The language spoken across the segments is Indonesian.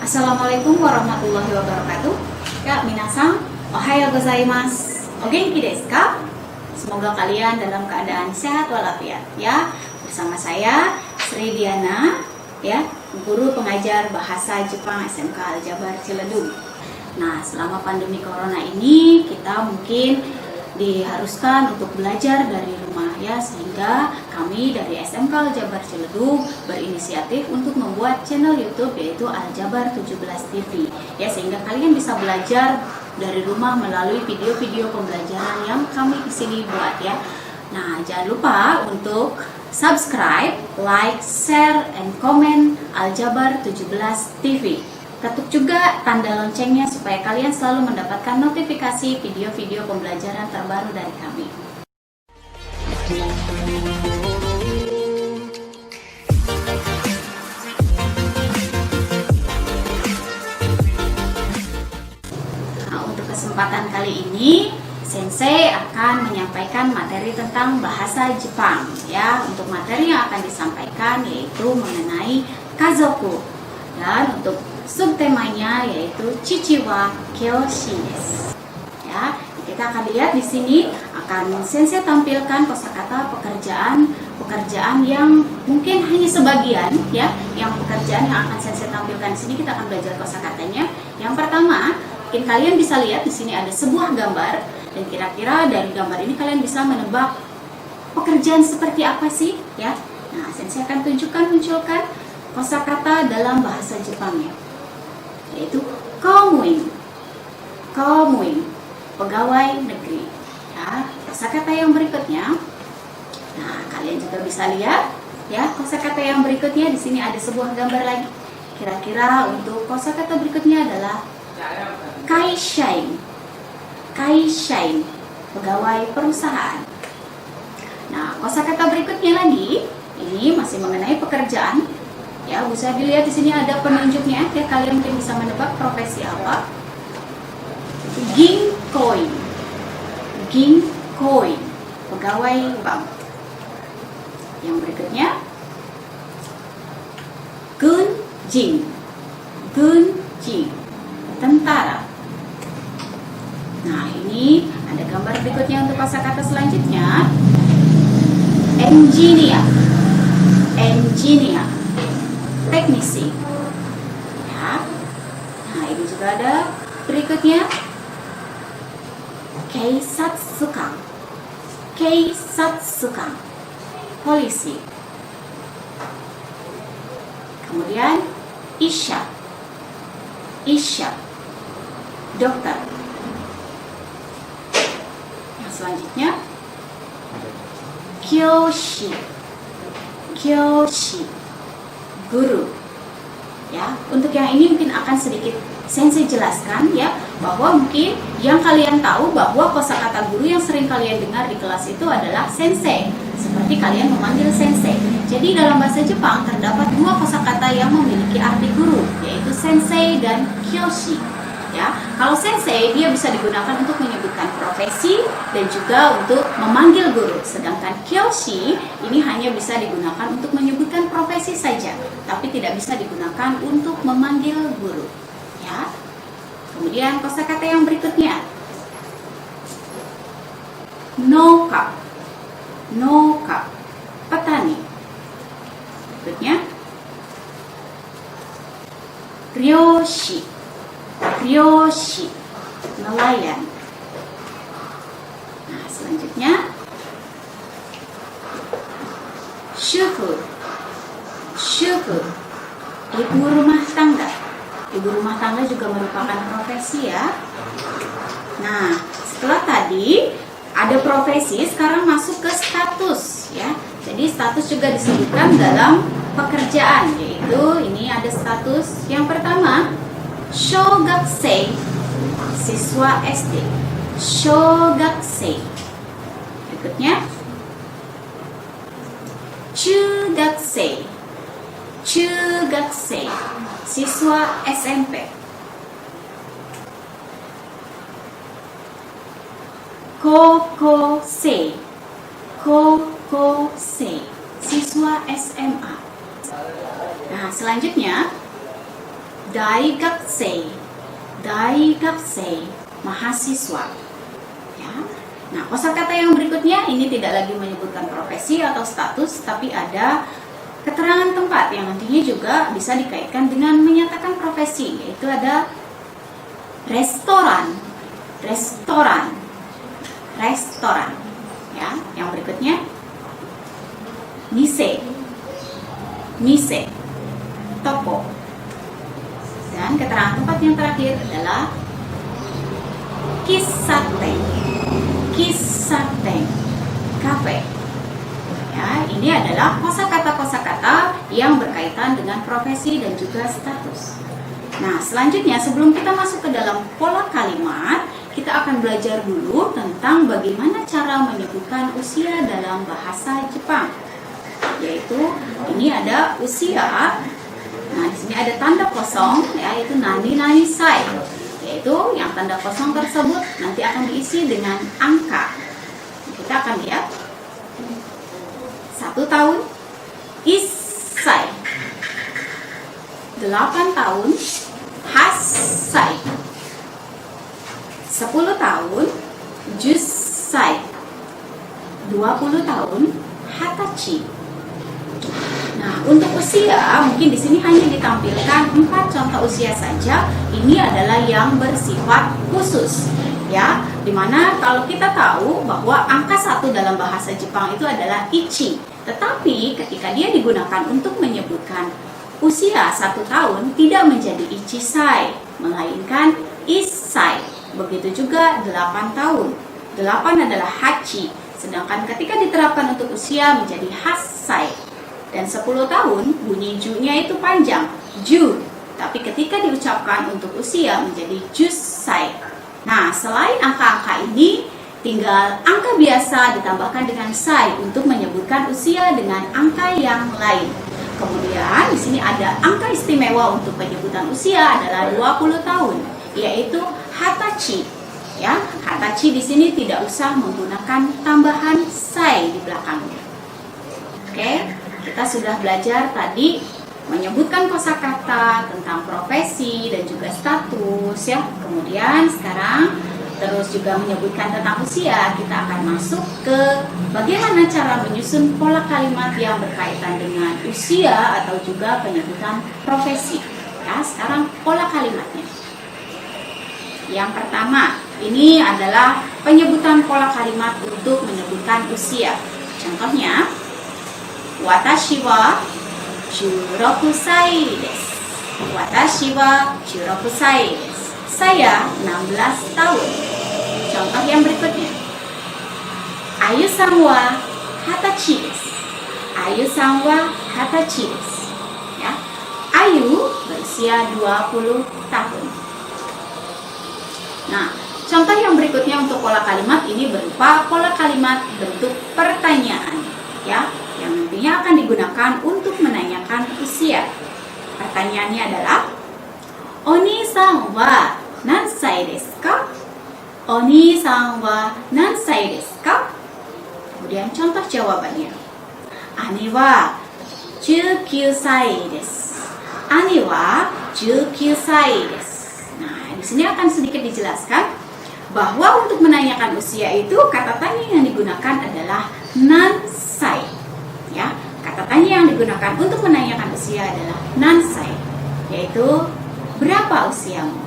Assalamualaikum warahmatullahi wabarakatuh. Ya, minasan, ohayo gozaimasu. O genki desu ka? Semoga kalian dalam keadaan sehat walafiat ya. Bersama saya Sri Diana ya, guru pengajar bahasa Jepang SMK Aljabar Ciledug. Nah, selama pandemi corona ini kita mungkin diharuskan untuk belajar dari rumah ya, sehingga kami dari SMK Aljabar Ciledug berinisiatif untuk membuat channel YouTube yaitu Aljabar 17 TV ya, sehingga kalian bisa belajar dari rumah melalui video-video pembelajaran yang kami di sini buat ya. Nah, jangan lupa untuk subscribe, like, share, and comment Aljabar 17 TV. Ketuk juga tanda loncengnya supaya kalian selalu mendapatkan notifikasi video-video pembelajaran terbaru dari kami. Nah, untuk kesempatan kali ini, Sensei akan menyampaikan materi tentang bahasa Jepang ya. Untuk materi yang akan disampaikan yaitu mengenai kazoku, dan untuk subtemanya yaitu Chichiwa Kyoshi desu. Ya, kita akan lihat di sini akan Sensei tampilkan kosakata pekerjaan yang mungkin hanya sebagian ya. Yang pekerjaan yang akan Sensei tampilkan di sini kita akan belajar kosakatanya. Yang pertama, mungkin kalian bisa lihat di sini ada sebuah gambar, dan kira-kira dari gambar ini kalian bisa menebak pekerjaan seperti apa sih ya. Nah, Sensei akan munculkan kosakata dalam bahasa Jepangnya, yaitu komouin, pegawai negeri. Ya, kosakata yang berikutnya. Nah, kalian juga bisa lihat ya, kosakata yang berikutnya di sini ada sebuah gambar lagi. Kira-kira untuk kosakata berikutnya adalah kaishain, pegawai perusahaan. Nah, kosakata berikutnya lagi ini masih mengenai pekerjaan. Ya, bisa dilihat di sini ada penunjuknya ya, kalian mungkin bisa menebak profesi apa. Ginkoin, pegawai bank. Yang berikutnya gunjin, tentara. Nah, ini ada gambar berikutnya untuk kosakata selanjutnya. Engineer, teknisi ya. Nah, ini juga ada berikutnya keisatsukan, polisi. Kemudian isha, dokter. Yang selanjutnya kyoshi, guru ya. Untuk yang ini mungkin akan sedikit Sensei jelaskan ya, bahwa mungkin yang kalian tahu bahwa kosakata guru yang sering kalian dengar di kelas itu adalah sensei, seperti kalian memanggil sensei. Jadi dalam bahasa Jepang terdapat dua kosakata yang memiliki arti guru, yaitu sensei dan kyoshi ya. Kalau sensei dia bisa digunakan untuk menyebutkan profesi dan juga untuk memanggil guru, sedangkan kyoshi ini hanya bisa digunakan untuk menyebutkan profesi saja, tapi tidak bisa digunakan untuk memanggil guru ya. Kemudian kosakata yang berikutnya noka, petani. Berikutnya ryoshi, nelayan. Nah, selanjutnya shufu, ibu rumah tangga. Ibu rumah tangga juga merupakan profesi ya. Nah, setelah tadi ada profesi, sekarang masuk ke status ya. Jadi status juga disebutkan dalam pekerjaan, yaitu ini ada status yang pertama shogakusei, siswa SD. Shogakusei. Berikutnya chugakusei, siswa SMP. Kokosei, kokosei, siswa SMA. Nah, selanjutnya daigaksei, daigaksei, mahasiswa. Ya. Nah, kosakata yang berikutnya ini tidak lagi menyebutkan profesi atau status, tapi ada keterangan tempat yang nantinya juga bisa dikaitkan dengan menyatakan profesi, yaitu ada restoran, restoran, restoran. Ya, yang berikutnya mise, mise, toko. Dan keterangan tempat yang terakhir adalah kissaten, kissaten, kafe. Ya, ini adalah kosakata-kosakata yang berkaitan dengan profesi dan juga status. Nah, selanjutnya sebelum kita masuk ke dalam pola kalimat, kita akan belajar dulu tentang bagaimana cara menyebutkan usia dalam bahasa Jepang. Yaitu ini ada usia. Nah, di sini ada tanda kosong, yaitu nani-nani sai. Yaitu yang tanda kosong tersebut nanti akan diisi dengan angka. Kita akan lihat 1 tahun issai, 8 tahun hassai, 10 tahun jussai, 20 tahun hatachi. Nah, untuk usia mungkin di sini hanya ditampilkan 4 contoh usia saja. Ini adalah yang bersifat khusus, ya. Dimana kalau kita tahu bahwa angka 1 dalam bahasa Jepang itu adalah ichi, tetapi ketika dia digunakan untuk menyebutkan usia 1 tahun tidak menjadi ichisai, melainkan issai. Begitu juga 8 tahun. 8 adalah hachi, sedangkan ketika diterapkan untuk usia menjadi hassai. Dan 10 tahun bunyi ju-nya itu panjang, ju. Tapi ketika diucapkan untuk usia menjadi jussai. Nah, selain angka-angka ini, tinggal angka biasa ditambahkan dengan sai untuk menyebutkan usia dengan angka yang lain. Kemudian di sini ada angka istimewa untuk penyebutan usia adalah 20 tahun, yaitu hatachi. Ya, hatachi di sini tidak usah menggunakan tambahan sai di belakangnya. Oke, kita sudah belajar tadi menyebutkan kosakata tentang profesi dan juga status, ya. Kemudian sekarang terus juga menyebutkan tentang usia, kita akan masuk ke bagaimana cara menyusun pola kalimat yang berkaitan dengan usia atau juga penyebutan profesi. Ya, sekarang pola kalimatnya. Yang pertama, ini adalah penyebutan pola kalimat untuk menyebutkan usia. Contohnya, watashi wa 16 sai desu. Watashi wa 16 sai desu. Saya 16 tahun. Contoh yang berikutnya. Ayu-san wa hatachi desu. Ayu-san wa hatachi desu. Ya. Ayu berusia 20 tahun. Nah, contoh yang berikutnya untuk pola kalimat ini berupa pola kalimat bentuk pertanyaan, ya, yang nantinya akan digunakan untuk menanyakan usia. Pertanyaannya adalah, Oni-san wa nansai desu ka? Oni-san wa nansai desu ka? Kemudian contoh jawabannya. Ani wa 19 sai desu. Ani wa 19 sai desu. Nah, di sini akan sedikit dijelaskan bahwa untuk menanyakan usia itu kata tanya yang digunakan adalah nansai. Ya, kata tanya yang digunakan untuk menanyakan usia adalah nansai, yaitu berapa usiamu.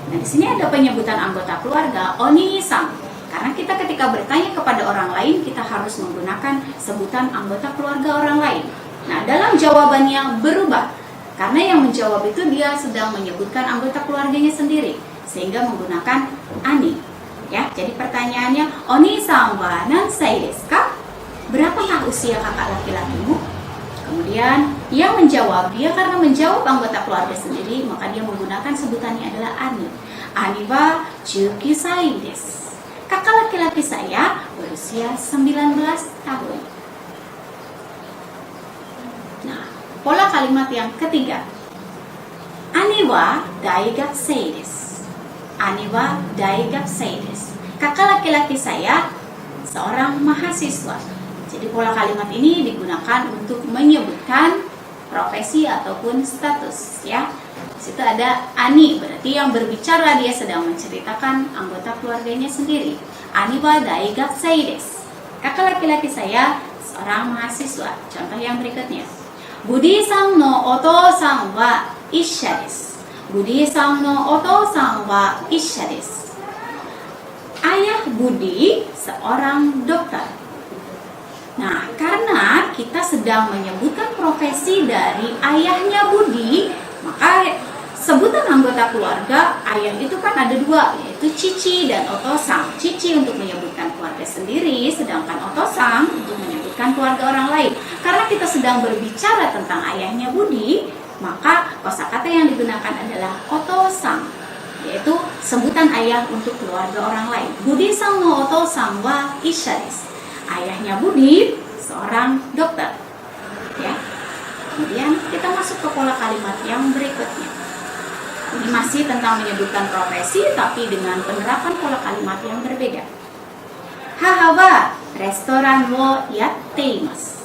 Nah, di sini ada penyebutan anggota keluarga oni-san. Karena kita ketika bertanya kepada orang lain, kita harus menggunakan sebutan anggota keluarga orang lain. Nah, dalam jawabannya berubah. Karena yang menjawab itu dia sedang menyebutkan anggota keluarganya sendiri, sehingga menggunakan ani. Ya, jadi pertanyaannya, Oni-san wa nansai desu ka? Berapakah usia kakak laki-lakimu? Kemudian yang menjawab, dia karena menjawab anggota keluarga sendiri, maka dia menggunakan sebutannya adalah ani. Ani wa 19 sai desu. Kakak laki-laki saya berusia 19 tahun. Nah, pola kalimat yang ketiga. Ani wa daigakusei desu. Ani wa daigakusei desu. Kakak laki-laki saya seorang mahasiswa. Jadi pola kalimat ini digunakan untuk menyebutkan profesi ataupun status, ya. Di situ situ ada ani, berarti yang berbicara dia sedang menceritakan anggota keluarganya sendiri. Ani wa daigakusei desu. Kakak laki-laki saya seorang mahasiswa. Contoh yang berikutnya. Budi-san no otou-san wa issha desu. Budi-san no otou-san wa issha desu. Ayah Budi seorang dokter. Nah, karena kita sedang menyebutkan profesi dari ayahnya Budi, maka sebutan anggota keluarga ayah itu kan ada dua, yaitu cici dan otosang. Cici untuk menyebutkan keluarga sendiri, sedangkan otosang untuk menyebutkan keluarga orang lain. Karena kita sedang berbicara tentang ayahnya Budi, maka kosakata yang digunakan adalah otosang, yaitu sebutan ayah untuk keluarga orang lain. Budi-san no otosang wa issha desu. Ayahnya Budi seorang dokter. Ya. Kemudian kita masuk ke pola kalimat yang berikutnya. Ini masih tentang menyebutkan profesi tapi dengan penerapan pola kalimat yang berbeda. Haha wa restoran wo yatte imasu.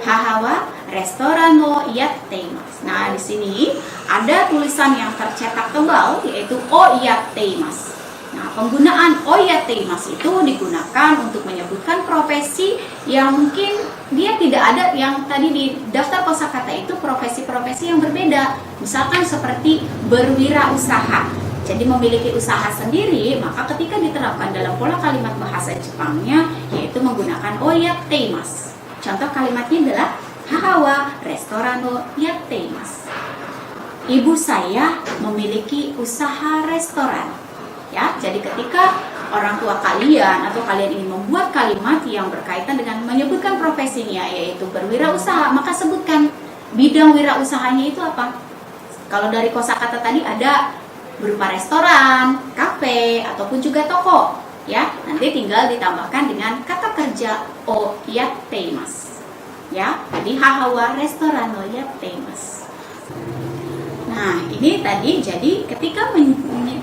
Haha wa restoran wo yatte imasu. Nah, di sini ada tulisan yang tercetak tebal yaitu o yatte imasu. Nah, penggunaan oyateimasu itu digunakan untuk menyebutkan profesi yang mungkin dia tidak ada, yang tadi di daftar kosakata itu profesi-profesi yang berbeda. Misalkan seperti berwirausaha. Jadi memiliki usaha sendiri, maka ketika diterapkan dalam pola kalimat bahasa Jepangnya yaitu menggunakan oyateimasu. Contoh kalimatnya adalah haha wa restoran wo yatteimasu. Ibu saya memiliki usaha restoran. Ya, jadi ketika orang tua kalian atau kalian ingin membuat kalimat yang berkaitan dengan menyebutkan profesinya yaitu berwirausaha, maka sebutkan bidang wirausahanya itu apa. Kalau dari kosakata tadi ada berupa restoran, kafe, ataupun juga toko. Ya, nanti tinggal ditambahkan dengan kata kerja o yatteimasu. Ya, jadi haha wa restoran o yatteimasu. Nah, ini tadi jadi ketika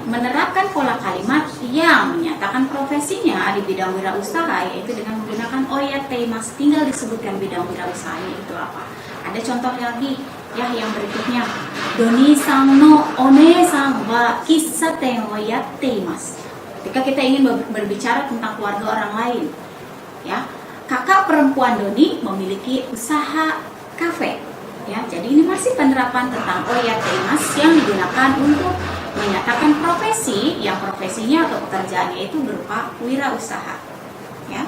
menerapkan pola kalimat yang menyatakan profesinya di bidang wirausaha yaitu dengan menggunakan oyateimasu, tinggal disebutkan bidang wirausahanya itu apa. Ada contoh lagi ya yang berikutnya. Doni-san no one-san wa kissaten wo yatteimasu. Ketika kita ingin berbicara tentang keluarga orang lain, ya, kakak perempuan Doni memiliki usaha kafe. Ya, jadi ini masih penerapan tentang oyateimasu yang digunakan untuk menyatakan profesi yang profesinya atau pekerjaannya itu berupa wirausaha. Ya.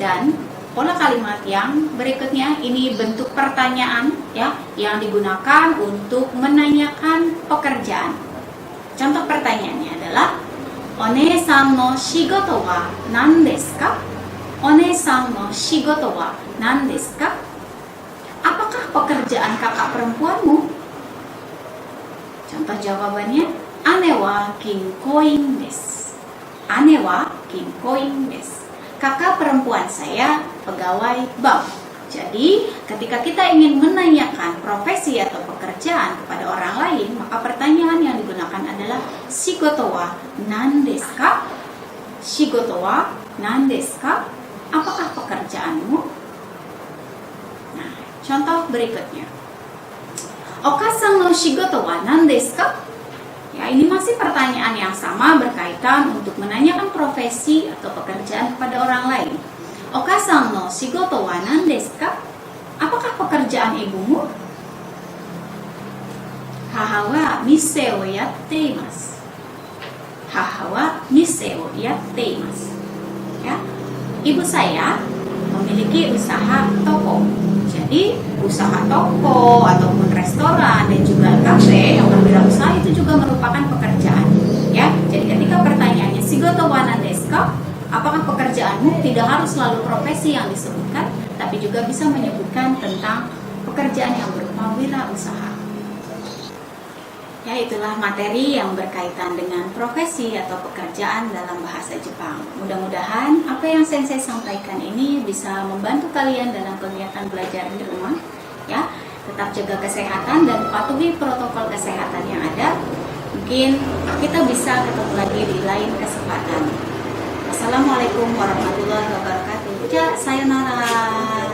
Dan pola kalimat yang berikutnya ini bentuk pertanyaan ya yang digunakan untuk menanyakan pekerjaan. Contoh pertanyaannya adalah One-san no shigoto wa nan desu ka? One-san no shigoto wa nan desu ka? Apakah pekerjaan kakak perempuanmu? Contoh jawabannya, ane wa kinkoin desu. Ane wa kinkoin desu. Kakak perempuan saya pegawai bank. Jadi, ketika kita ingin menanyakan profesi atau pekerjaan kepada orang lain, maka pertanyaan yang digunakan adalah shigoto wa nan desu ka? Shigoto wa nan desu ka? Apakah pekerjaanmu? Contoh berikutnya. Okasan no shigoto wa nan desu ka? Ya, ini masih pertanyaan yang sama berkaitan untuk menanyakan profesi atau pekerjaan kepada orang lain. Okasan no shigoto wa nan desu ka? Apakah pekerjaan ibumu? Haha wa mise o yatteimasu. Haha wa mise o yatteimasu. Ya. Ibu saya memiliki usaha toko. Jadi usaha toko ataupun restoran dan juga kafe yang berwirausaha itu juga merupakan pekerjaan. Ya, jadi ketika pertanyaannya shigoto wa nan desu ka? Apakah pekerjaanmu, tidak harus selalu profesi yang disebutkan, tapi juga bisa menyebutkan tentang pekerjaan yang berupa wirausaha. Ya, itulah materi yang berkaitan dengan profesi atau pekerjaan dalam bahasa Jepang. Mudah-mudahan apa yang Sensei sampaikan ini bisa membantu kalian dalam kegiatan belajar di rumah. Ya, tetap jaga kesehatan dan patuhi protokol kesehatan yang ada. Mungkin kita bisa ketemu lagi di lain kesempatan. Assalamualaikum warahmatullahi wabarakatuh. Ya, sayonara.